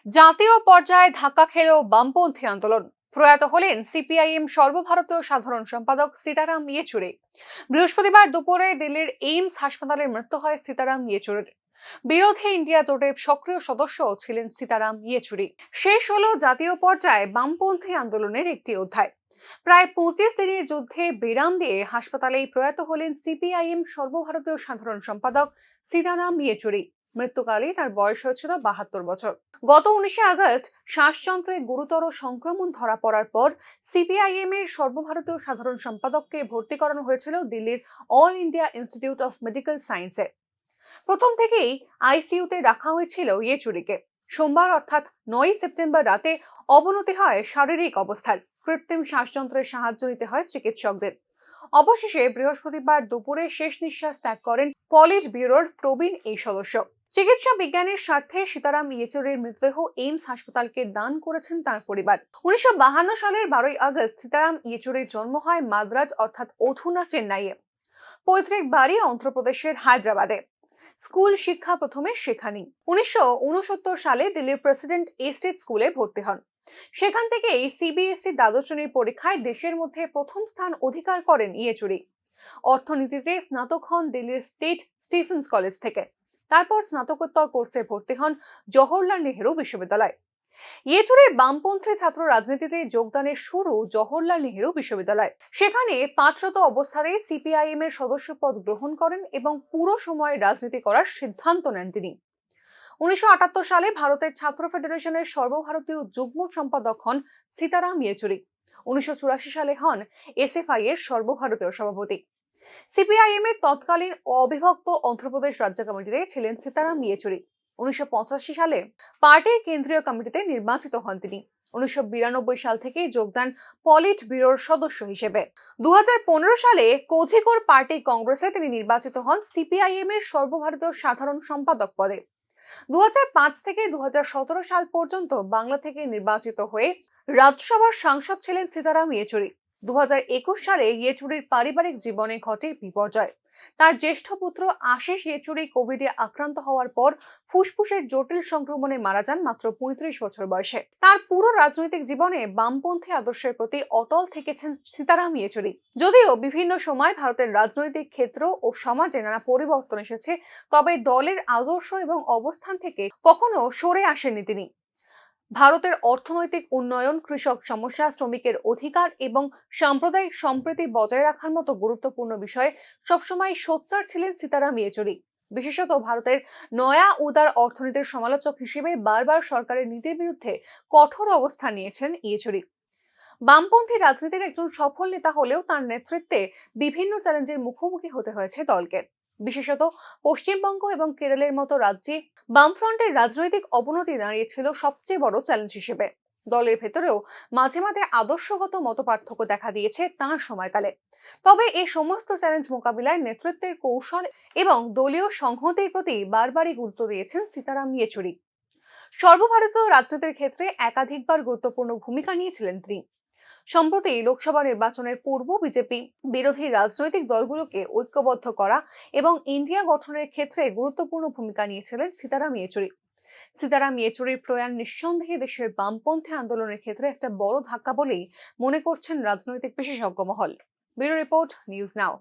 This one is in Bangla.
জাতীয় পর্যায়ে ধাক্কা খেল বামপন্থী আন্দোলন। প্রয়াত হলেন সিপিআইএম সর্বভারতীয় সাধারণ সম্পাদক সীতারাম ইয়েচুরি। বৃহস্পতিবার দুপুরে দিল্লির এইমস হাসপাতালে মৃত্যু হয় সীতারাম ইয়েচুরির। বিরোধী ইন্ডিয়া জোটের সক্রিয় সদস্য ছিলেন সীতারাম ইয়েচুরি। শেষ হলো জাতীয় পর্যায়ে বামপন্থী আন্দোলনের একটি অধ্যায়। প্রায় 25 দিনের যুদ্ধে বিরাম দিয়ে হাসপাতালেই প্রয়াত হলেন সিপিআইএম সর্বভারতীয় সাধারণ সম্পাদক সীতারাম ইয়েচুরি। মৃত্যুকালে তার বয়স হয়েছিল 72 বছর। গত 19 আগস্ট শ্বাসযন্ত্রে গুরুতর সংক্রমণ ধরা পড়ার পর সিপিআইএম এর সর্বভারতীয় সাধারণ সম্পাদককে ভর্তি করানো হয়েছিল দিল্লির all India institute of medical সায়েন্সে। প্রথম থেকেই আইসিইউতে রাখা হয়েছিল ইয়েচুরিকে। সোমবার অর্থাৎ 9 সেপ্টেম্বর রাতে অবনতি হয় শারীরিক অবস্থার। কৃত্রিম শ্বাসযন্ত্রের সাহায্য নিতে হয় চিকিৎসকদের। অবশেষে বৃহস্পতিবার দুপুরে শেষ নিঃশ্বাস ত্যাগ করেন পলিট ব্যুরোর প্রবীণ এই সদস্য। চিকিৎসা বিজ্ঞানের স্বার্থে সীতারাম ইয়েচুরির মৃতদেহ এইমস হাসপাতালকে দান করেছেন তার পরিবার। 1952 সালের 12 আগস্ট সীতারাম ইয়েচুরির জন্ম হয় মাদ্রাজ অর্থাৎ অধুনা চেন্নাইয়ে। পৈতৃক বাড়ি অন্ধ্রপ্রদেশের হায়দ্রাবাদে। স্কুল শিক্ষা প্রথমে সেখানেই। 1969 সালে দিল্লির প্রেসিডেন্ট এস্টেট স্কুলে ভর্তি হন। সেখান থেকেই সিবিএসই দ্বাদশ শ্রেণীর পরীক্ষায় দেশের মধ্যে প্রথম স্থান অধিকার করেন ইয়েচুরি। অর্থনীতিতে স্নাতক হন দিল্লির স্টেট স্টিফেন্স কলেজ থেকে। তারপর স্নাতকোত্তর কোর্সে ভর্তি হন জওহরলাল নেহেরু বিশ্ববিদ্যালয়। ইয়েচুরির বামপন্থী ছাত্র রাজনীতিতে যোগদানের শুরু জওহরলাল নেহেরু বিশ্ববিদ্যালয়। সেখানে পাঠরত অবস্থাতেই সিপিআইএম এর সদস্যপদ গ্রহণ করেন এবং পুরো সময় রাজনীতি করার সিদ্ধান্ত নেন তিনি। 1978 সালে ভারতের ছাত্র ফেডারেশনের সর্বভারতীয় যুগ্ম সম্পাদক হন সীতারাম ইয়েচুরি। 1984 সালে হন এসএফআই এর সর্বভারতীয় সভাপতি। সিপিআইএম এর তৎকালীন অবিভক্ত অন্ধ্রপ্রদেশ রাজ্য কমিটিতে ছিলেন সীতারাম ইয়েচুরি। 1985 সালে পার্টির কেন্দ্রীয় কমিটিতে নির্বাচিত হন তিনি। 1992 সাল থেকে যোগদান পলিট ব্যুরোর সদস্য হিসেবে। 2015 সালে কোঝিকোড় পার্টি কংগ্রেসে তিনি নির্বাচিত হন সিপিআইএম এর সর্বভারতীয় সাধারণ সম্পাদক পদে। 2005 থেকে 2017 সাল পর্যন্ত বাংলা থেকে নির্বাচিত হয়ে রাজ্যসভার সাংসদ ছিলেন সীতারাম ইয়েচুরি। 2021 সালে ইয়েচুরির পারিবারিক জীবনে ঘটে বিপর্যয়। তার জ্যেষ্ঠ পুত্র আশিস ইয়েচুরি কোভিডে আক্রান্ত হওয়ার পর ফুসফুসের জটিল সংক্রমণে মারা যান মাত্র 35 বছর বয়সে। তার পুরো রাজনৈতিক জীবনে বামপন্থী আদর্শের প্রতি অটল থেকেছেন সীতারাম ইয়েচুরি। যদিও বিভিন্ন সময় ভারতের রাজনৈতিক ক্ষেত্র ও সমাজে নানা পরিবর্তন এসেছে, তবে দলের আদর্শ এবং অবস্থান থেকে কখনো সরে আসেননি তিনি। ভারতের অর্থনৈতিক উন্নয়ন, কৃষক সমস্যা, শ্রমিকের অধিকার এবং সাম্প্রদায়িক সম্প্রীতি বজায় রাখার মতো গুরুত্বপূর্ণ বিষয়ে সবসময় সোচ্চার ছিলেন সীতারাম ইয়েচুরি। বিশেষত ভারতের নয়া উদার অর্থনীতির সমালোচক হিসেবে বারবার সরকারের নীতির বিরুদ্ধে কঠোর অবস্থান নিয়েছেন ইয়েচুরি। বামপন্থী রাজনীতির একজন সফল নেতা হলেও তার নেতৃত্বে বিভিন্ন চ্যালেঞ্জের মুখোমুখি হতে হয়েছে দলকে। বিশেষত পশ্চিমবঙ্গ এবং কেরলের মতো রাজ্যে বামফ্রন্টের রাজনৈতিক অবনতি দাঁড়িয়েছিল সবচেয়ে বড় চ্যালেঞ্জ হিসেবে। দলের ভেতরেও মাঝে মাঝে আদর্শগত মতপার্থক্য দেখা দিয়েছে তাঁর সময়কালে। তবে এই সমস্ত চ্যালেঞ্জ মোকাবিলায় নেতৃত্বের কৌশল এবং দলীয় সংহতির প্রতি বারবারই গুরুত্ব দিয়েছেন সীতারাম ইয়েচুরি। সর্বভারতীয় রাজনীতির ক্ষেত্রে একাধিকবার গুরুত্বপূর্ণ ভূমিকা নিয়েছিলেন তিনি। সম্প্রতি লোকসভা নির্বাচনের পূর্ব বিজেপি বিরোধী রাজনৈতিক দলগুলোকে ঐক্যবদ্ধ করা এবং ইন্ডিয়া গঠনের ক্ষেত্রে গুরুত্বপূর্ণ ভূমিকা নিয়েছিলেন সীতারাম ইয়েচুরি। সীতারাম ইয়েচুরির প্রয়াণ নিঃসন্দেহে দেশের বামপন্থী আন্দোলনের ক্ষেত্রে একটা বড় ধাক্কা বলেই মনে করছেন রাজনৈতিক বিশেষজ্ঞ মহল। Bureau report, news now.